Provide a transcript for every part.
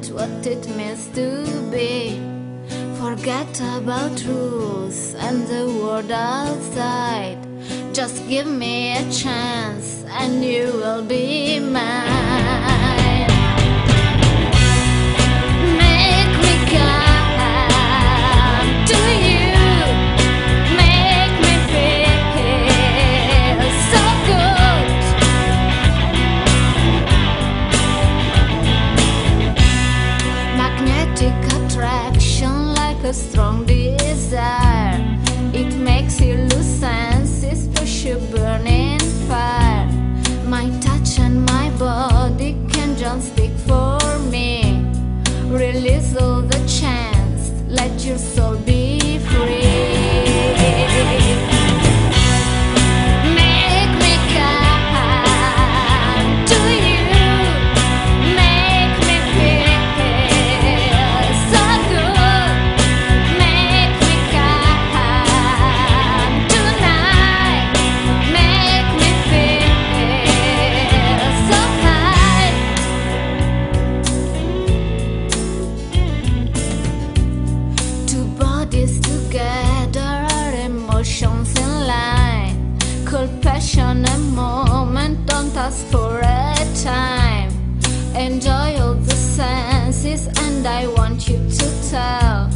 what it means to be. Forget about rules and the world outside. Just give me a chance and you will be mine. Make me come to you. Make me feel so good. Magnetic attraction like a strong desire. It makes you lose senses, push you burning fire. My touch and my body can just speak for me. Release all the chance, let your soul be free. Make me come to you. Make me feel so good. Make me come tonight. Make me feel so high. Two bodies together, our emotions in line. Cool passion, a moment, don't ask for a time. Enjoy all the senses, and I want you to tell.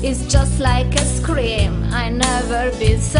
It's just like a scream, I never been so